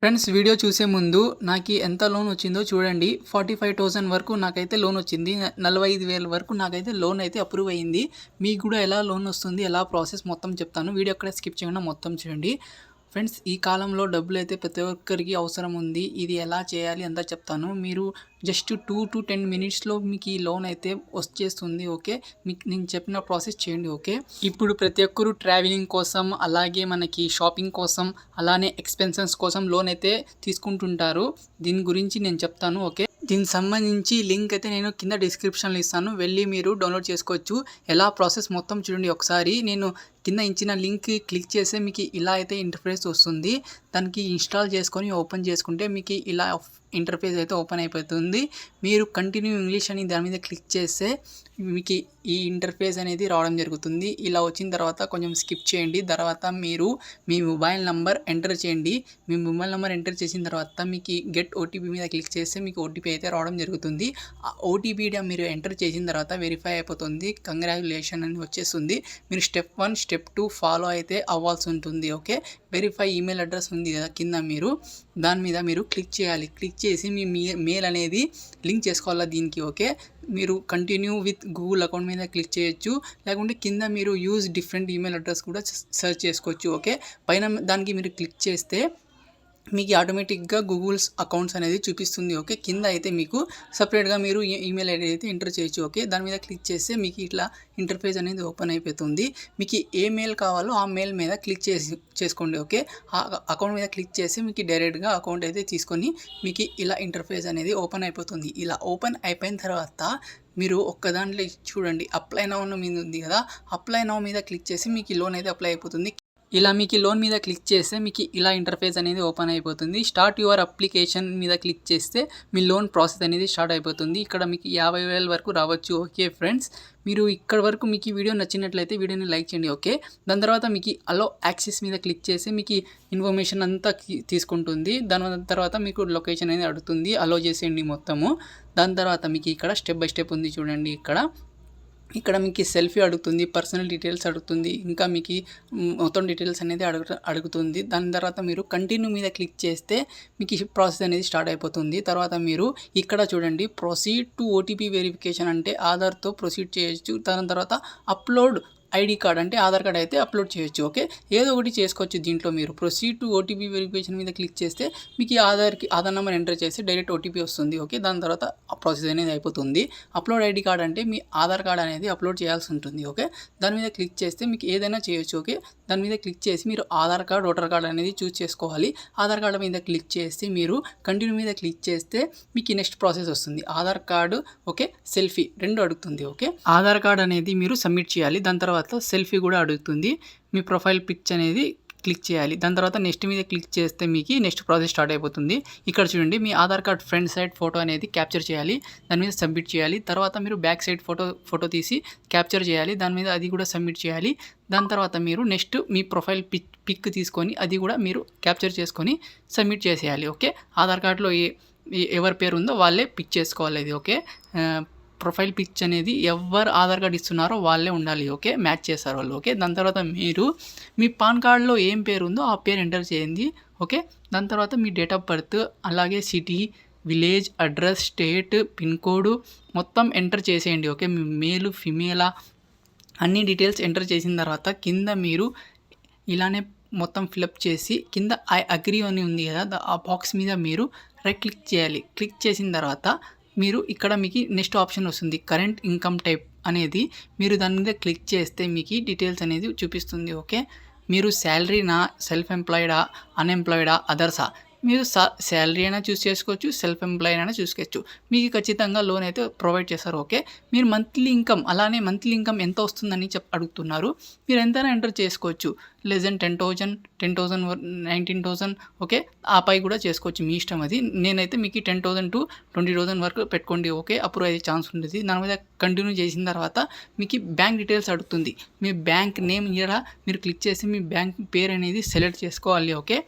Friends video చూసే ముందు నాకు ఎంత లోన్ వచ్చిందో చూడండి. 45,000 వరకు నాకైతే లోన్ వచ్చింది. 45,000 వరకు నాకైతే లోన్ అయితే అప్రూవ్ అయింది. మీకు కూడా ఎలా లోన్ వస్తుంది, ఎలా ప్రాసెస్ మొత్తం చెప్తాను. వీడియో ఎక్కడ స్కిప్ చేయకుండా మొత్తం చూడండి. ఫ్రెండ్స్ ఈ కాలంలో డబ్బులైతే ప్రతి ఒక్కరికి అవసరం ఉంది. ఇది ఎలా చేయాలి అంతా చెప్తాను. మీరు జస్ట్ 2 to 10 మినిట్స్లో మీకు ఈ లోన్ అయితే వచ్చేస్తుంది. ఓకే, మీకు నేను చెప్పిన ప్రాసెస్ చేయండి. ఓకే, ఇప్పుడు ప్రతి ఒక్కరు ట్రావెలింగ్ కోసం, అలాగే మనకి షాపింగ్ కోసం, అలానే ఎక్స్పెన్సెస్ కోసం లోన్ అయితే తీసుకుంటుంటారు. దీని గురించి నేను చెప్తాను. ఓకే, దీనికి సంబంధించి లింక్ అయితే నేను కింద డిస్క్రిప్షన్లో ఇస్తాను, వెళ్ళి మీరు డౌన్లోడ్ చేసుకోవచ్చు. ఎలా ప్రాసెస్ మొత్తం చూడండి ఒకసారి. నేను కింద ఇచ్చిన లింక్ క్లిక్ చేస్తే మీకు ఇలా అయితే ఇంటర్ఫేస్ వస్తుంది. దానికి ఇన్స్టాల్ చేసుకొని ఓపెన్ చేసుకుంటే మీకు ఇలా ఇంటర్ఫేస్ అయితే ఓపెన్ అయిపోతుంది. మీరు కంటిన్యూ ఇంగ్లీష్ అని దాని మీద క్లిక్ చేస్తే మీకు ఈ ఇంటర్ఫేస్ అనేది రావడం జరుగుతుంది. ఇలా వచ్చిన తర్వాత కొంచెం స్కిప్ చేయండి. తర్వాత మీరు మీ మొబైల్ నెంబర్ ఎంటర్ చేయండి. మీ మొబైల్ నెంబర్ ఎంటర్ చేసిన తర్వాత మీకు గెట్ ఓటీపీ మీద క్లిక్ చేస్తే మీకు ఓటీపీ అయితే రావడం జరుగుతుంది. ఆ ఓటీపీ మీరు ఎంటర్ చేసిన తర్వాత వెరిఫై అయిపోతుంది. కంగ్రాచులేషన్ అని వచ్చేస్తుంది. మీరు స్టెప్ 1 స్టెప్ 2 ఫాలో అయితే అవ్వాల్సి ఉంటుంది. ఓకే, వెరిఫై ఈమెయిల్ అడ్రస్ ఉంది కదా కింద, మీరు దాని మీద మీరు క్లిక్ చేయాలి. క్లిక్ చేసి మీ మెయిల్ అనేది లింక్ చేసుకోవాలా దీనికి. ఓకే, మీరు కంటిన్యూ విత్ గూగుల్ అకౌంట్ మీద క్లిక్ చేయొచ్చు, లేకుంటే కింద మీరు యూజ్ డిఫరెంట్ ఈమెయిల్ అడ్రస్ కూడా సెర్చ్ చేసుకోవచ్చు. ఓకే, పైన దానికి మీరు క్లిక్ చేస్తే మీకు ఆటోమేటిక్గా గూగుల్స్ అకౌంట్స్ అనేది చూపిస్తుంది. ఓకే, కింద అయితే మీకు సపరేట్గా మీరు ఈమెయిల్ ఐడి అయితే ఎంటర్ చేయొచ్చు. ఓకే, దాని మీద క్లిక్ చేస్తే మీకు ఇట్లా ఇంటర్ఫేస్ అనేది ఓపెన్ అయిపోతుంది. మీకు ఏ మెయిల్ కావాలో ఆ మెయిల్ మీద క్లిక్ చేసుకోండి. ఓకే, ఆ అకౌంట్ మీద క్లిక్ చేసి మీకు డైరెక్ట్గా అకౌంట్ అయితే తీసుకొని మీకు ఇలా ఇంటర్ఫేస్ అనేది ఓపెన్ అయిపోతుంది. ఇలా ఓపెన్ అయిపోయిన తర్వాత మీరు ఒక్క దాంట్లో చూడండి, అప్లై నౌ మీద ఉంది కదా, అప్లై నౌ మీద క్లిక్ చేసి మీకు లోన్ అయితే అప్లై అయిపోతుంది. ఇలా మీకు లోన్ మీద క్లిక్ చేస్తే మీకు ఇలా ఇంటర్ఫేస్ అనేది ఓపెన్ అయిపోతుంది. స్టార్ట్ యువర్ అప్లికేషన్ మీద క్లిక్ చేస్తే మీ లోన్ ప్రాసెస్ అనేది స్టార్ట్ అయిపోతుంది. ఇక్కడ మీకు 50,000 వరకు రావచ్చు. ఓకే ఫ్రెండ్స్, మీరు ఇక్కడ వరకు మీకు ఈ వీడియో నచ్చినట్లయితే వీడియోని లైక్ చేయండి. ఓకే, దాని తర్వాత మీకు అలో యాక్సెస్ మీద క్లిక్ చేసి మీకు ఇన్ఫర్మేషన్ అంతా తీసుకుంటుంది. దాని తర్వాత మీకు లొకేషన్ అనేది అడుగుతుంది, అలో చేసేయండి మొత్తము. దాని తర్వాత మీకు ఇక్కడ స్టెప్ బై స్టెప్ ఉంది చూడండి. ఇక్కడ మీకు సెల్ఫీ అడుగుతుంది, పర్సనల్ డీటెయిల్స్ అడుగుతుంది, ఇంకా మీకు మొత్తం డీటెయిల్స్ అనేది అడుగుతుంది. దాని తర్వాత మీరు కంటిన్యూ మీద క్లిక్ చేస్తే మీకు ప్రాసెస్ అనేది స్టార్ట్ అయిపోతుంది. తర్వాత మీరు ఇక్కడ చూడండి, ప్రొసీడ్ టు ఓటీపీ వెరిఫికేషన్ అంటే ఆధార్తో ప్రొసీడ్ చేయొచ్చు. దాని తర్వాత అప్లోడ్ ఐడి కార్డ్ అంటే ఆధార్ కార్డ్ అయితే అప్లోడ్ చేయొచ్చు. ఓకే, ఏదో ఒకటి చేసుకోవచ్చు దీంట్లో. మీరు ప్రొసీడ్ టు ఓటీపీ వెరిఫికేషన్ మీద క్లిక్ చేస్తే మీకు ఆధార్ నెంబర్ ఎంటర్ చేసి డైరెక్ట్ ఓటీపీ వస్తుంది. ఓకే, దాని తర్వాత ఆ ప్రాసెస్ అనేది అయిపోతుంది. అప్లోడ్ ఐడి కార్డ్ అంటే మీ ఆధార్ కార్డ్ అనేది అప్లోడ్ చేయాల్సి ఉంటుంది. ఓకే, దాని మీద క్లిక్ చేస్తే మీకు ఏదైనా చేయొచ్చు. ఓకే, దాని మీద క్లిక్ చేసి మీరు ఆధార్ కార్డ్, ఓటర్ కార్డ్ అనేది చూస్ చేసుకోవాలి. ఆధార్ కార్డు మీద క్లిక్ చేసి మీరు కంటిన్యూ మీద క్లిక్ చేస్తే మీకు నెక్స్ట్ ప్రాసెస్ వస్తుంది. ఆధార్ కార్డు, ఓకే, సెల్ఫీ రెండు అడుగుతుంది. ఓకే, ఆధార్ కార్డ్ అనేది మీరు సబ్మిట్ చేయాలి. దాని తర్వాత సెల్ఫీ కూడా అడుగుతుంది. మీ ప్రొఫైల్ పిక్చర్ అనేది క్లిక్ చేయాలి. దాని తర్వాత నెక్స్ట్ మీద క్లిక్ చేస్తే మీకు నెక్స్ట్ ప్రాసెస్ స్టార్ట్ అయిపోతుంది. ఇక్కడ చూడండి, మీ Aadhaar card front side photo అనేది క్యాప్చర్ చేయాలి, దాని మీద సబ్మిట్ చేయాలి. తర్వాత మీరు బ్యాక్ సైడ్ ఫోటో తీసి క్యాప్చర్ చేయాలి, దాని మీద అది కూడా సబ్మిట్ చేయాలి. దాని తర్వాత మీరు నెక్స్ట్ మీ ప్రొఫైల్ పిక్ తీసుకొని అది కూడా మీరు క్యాప్చర్ చేసుకొని సబ్మిట్ చేసేయాలి. ఓకే, ఆధార్ కార్డులో ఎవరి పేరు ఉందో వాళ్ళే పిక్ చేసుకోవాలి. అది ఓకే, ప్రొఫైల్ పిక్ అనేది ఎవరు ఆధార్ కార్డు ఇస్తున్నారో వాళ్ళే ఉండాలి. ఓకే, మ్యాచ్ చేస్తారు వాళ్ళు. ఓకే, దాని తర్వాత మీరు మీ పాన్ కార్డులో ఏం పేరు ఉందో ఆ పేరు ఎంటర్ చేయండి. ఓకే, దాని తర్వాత మీ డేట్ ఆఫ్ బర్త్, అలాగే city, village, address, state, pin code మొత్తం ఎంటర్ చేసేయండి. ఓకే, మీ మేలు ఫిమేలా అన్ని డీటెయిల్స్ ఎంటర్ చేసిన తర్వాత కింద మీరు ఇలానే మొత్తం ఫిలప్ చేసి కింద ఐ అగ్రీ అని ఉంది కదా, ఆ బాక్స్ మీద మీరు రైట్ క్లిక్ చేయాలి. క్లిక్ చేసిన తర్వాత మీరు ఇక్కడ మీకు నెక్స్ట్ ఆప్షన్ వస్తుంది, కరెంట్ ఇన్కమ్ టైప్ అనేది. మీరు దాని మీద క్లిక్ చేస్తే మీకు డీటెయిల్స్ అనేది చూపిస్తుంది. ఓకే, మీరు శాలరీనా, సెల్ఫ్ ఎంప్లాయిడా, అన్ఎంప్లాయిడా, అదర్సా, మీరు శాలరీ అయినా చూస్ చేసుకోవచ్చు, సెల్ఫ్ ఎంప్లాయిడ్ అయినా చూసుకోవచ్చు. మీకు ఖచ్చితంగా లోన్ అయితే ప్రొవైడ్ చేస్తారు. ఓకే, మీరు మంత్లీ ఇన్కమ్, అలానే మంత్లీ ఇన్కమ్ ఎంత వస్తుందని అడుగుతున్నారు. మీరు ఎంతైనా ఎంటర్ చేసుకోవచ్చు. Less than 10,000, 10,000, 19,000. ఓకే, ఆపై కూడా చేసుకోవచ్చు, మీ ఇష్టం అది. నేనైతే మీకు 10,000 to 20,000 వరకు పెట్టుకోండి. ఓకే, అప్రూవ్ అయ్యే ఛాన్స్ ఉంటుంది. దాని మీద కంటిన్యూ చేసిన తర్వాత మీకు బ్యాంక్ డీటెయిల్స్ అడుగుతుంది. మీ బ్యాంక్ నేమ్ ఇక్కడ మీరు క్లిక్ చేసి మీ బ్యాంక్ పేరు అనేది సెలెక్ట్ చేసుకోవాలి. ఓకే,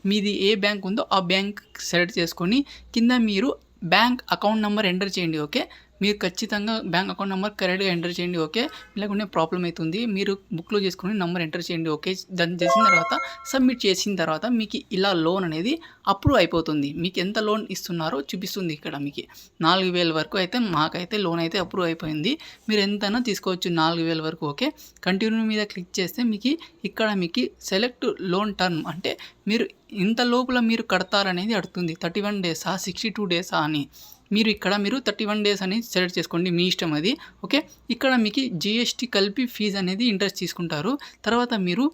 మీది ఏ బ్యాంక్ ఉందో ఆ బ్యాంక్ సెలెక్ట్ చేసుకొని కింద మీరు బ్యాంక్ అకౌంట్ నెంబర్ ఎంటర్ చేయండి. ఓకే, మీరు ఖచ్చితంగా బ్యాంక్ అకౌంట్ నెంబర్ కరెక్ట్గా ఎంటర్ చేయండి. ఓకే, లేకుంటే ప్రాబ్లం అవుతుంది. మీరు బుక్లో చేసుకుని నెంబర్ ఎంటర్ చేయండి. ఓకే, దాన్ని చేసిన తర్వాత సబ్మిట్ చేసిన తర్వాత మీకు ఇలా లోన్ అనేది అప్రూవ్ అయిపోతుంది. మీకు ఎంత లోన్ ఇస్తున్నారో చూపిస్తుంది. ఇక్కడ మీకు 4,000 వరకు అయితే మాకైతే లోన్ అయితే అప్రూవ్ అయిపోయింది. మీరు ఎంతైనా తీసుకోవచ్చు 4,000 వరకు. ఓకే, కంటిన్యూ మీద క్లిక్ చేస్తే మీకు ఇక్కడ మీకు సెలెక్ట్ లోన్ టర్మ్ అంటే మీరు ఇంత లోపల మీరు కడతారనేది అడుగుతుంది. 31 డేసా 62 డేసా అని. మీరు 31 డేస్ అని సెలెక్ట్ చేసుకోండి, మీ ఇష్టం అది. ఓకే, ఇక్కడ మీకు జిఎస్టీ కలిపి ఫీజు అనేది ఇంట్రెస్ట్ తీసుకుంటారు. తర్వాత మీరు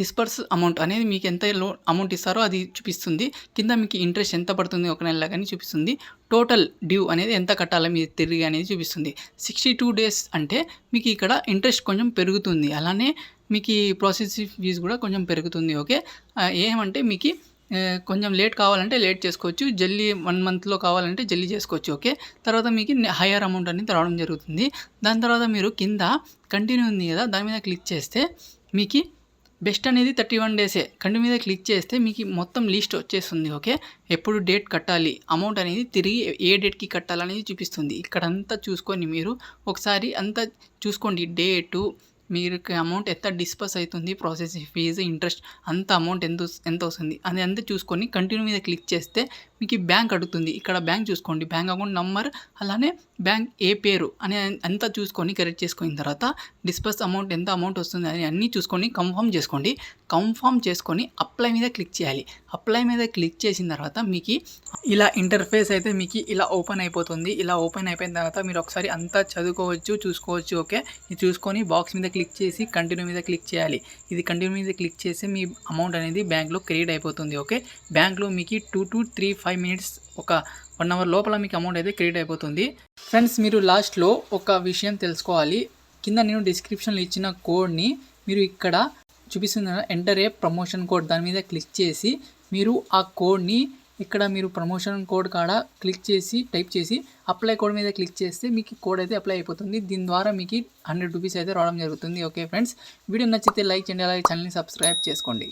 డిస్పర్స్ అమౌంట్ అనేది మీకు ఎంత అమౌంట్ ఇస్తారో అది చూపిస్తుంది. కింద మీకు ఇంట్రెస్ట్ ఎంత పడుతుంది ఒక నెల కానీ చూపిస్తుంది. టోటల్ డ్యూ అనేది ఎంత కట్టాలో మీరు తిరిగి అనేది చూపిస్తుంది. 62 డేస్ అంటే మీకు ఇక్కడ ఇంట్రెస్ట్ కొంచెం పెరుగుతుంది. అలానే మీకు ఈ ప్రాసెసింగ్ ఫీజు కూడా కొంచెం పెరుగుతుంది. ఓకే, ఏమంటే మీకు కొంచెం లేట్ కావాలంటే లేట్ చేసుకోవచ్చు, జల్దీ 1 మంత్లో కావాలంటే జల్దీ చేసుకోవచ్చు. ఓకే, తర్వాత మీకు హయ్యర్ అమౌంట్ అనేది రావడం జరుగుతుంది. దాని తర్వాత మీరు కింద కంటిన్యూ ఉంది కదా, దాని మీద క్లిక్ చేస్తే మీకు బెస్ట్ అనేది 31 డేసే. కంటి మీద క్లిక్ చేస్తే మీకు మొత్తం లిస్ట్ వచ్చేస్తుంది. ఓకే, ఎప్పుడు డేట్ కట్టాలి, అమౌంట్ అనేది తిరిగి ఏ డేట్కి కట్టాలనేది చూపిస్తుంది. ఇక్కడంతా చూసుకొని మీరు ఒకసారి అంతా చూసుకోండి. డేటు, మీరు అమౌంట్ ఎంత డిస్పర్స్ అవుతుంది, ప్రాసెసింగ్ ఫీజు, ఇంట్రెస్ట్ అంత అమౌంట్ ఎంత వస్తుంది అని అంతా చూసుకొని కంటిన్యూ మీద క్లిక్ చేస్తే మీకు బ్యాంక్ అడుగుతుంది. ఇక్కడ బ్యాంక్ చూసుకోండి, బ్యాంక్ అకౌంట్ నంబర్, అలానే బ్యాంక్ ఏ పేరు అని అంతా చూసుకొని కరెక్ట్ చేసుకున్న తర్వాత డిస్పర్స్ అమౌంట్ ఎంత అమౌంట్ వస్తుంది అని అన్నీ చూసుకొని కన్ఫర్మ్ చేసుకోండి. కన్ఫర్మ్ చేసుకొని అప్లై మీద క్లిక్ చేయాలి. అప్లై మీద క్లిక్ చేసిన తర్వాత మీకు ఇలా ఇంటర్ఫేస్ అయితే మీకు ఇలా ఓపెన్ అయిపోతుంది. ఇలా ఓపెన్ అయిపోయిన తర్వాత మీరు ఒకసారి అంతా చదువుకోవచ్చు, చూసుకోవచ్చు. ఓకే, ఇది చూసుకొని బాక్స్ మీద క్లిక్ చేసి కంటిన్యూ మీద క్లిక్ చేయాలి. ఇది కంటిన్యూ మీద క్లిక్ చేసి మీ అమౌంట్ అనేది బ్యాంక్లో క్రియేట్ అయిపోతుంది. ఓకే, బ్యాంక్లో మీకు 2 to 5 మినిట్స్ ఒక 1 అవర్ లోపల మీకు అమౌంట్ అయితే క్రియేట్ అయిపోతుంది. ఫ్రెండ్స్, మీరు లాస్ట్లో ఒక విషయం తెలుసుకోవాలి. కింద నేను డిస్క్రిప్షన్లో ఇచ్చిన కోడ్ని మీరు ఇక్కడ చూపిస్తున్న ఎంటర్ ఏ ప్రమోషన్ కోడ్ దాని మీద క్లిక్ చేసి మీరు ఆ కోడ్ని ఇక్కడ మీరు ప్రమోషన్ కోడ్ కాడ క్లిక్ చేసి టైప్ చేసి అప్లై కోడ్ మీద క్లిక్ చేస్తే మీకు కోడ్ అయితే అప్లై అయిపోతుంది. దీని ద్వారా మీకు 100 రూపీస్ అయితే రావడం జరుగుతుంది. ఓకే ఫ్రెండ్స్, వీడియో నచ్చితే లైక్ చేయండి, అలాగే ఛానల్ని సబ్స్క్రైబ్ చేసుకోండి.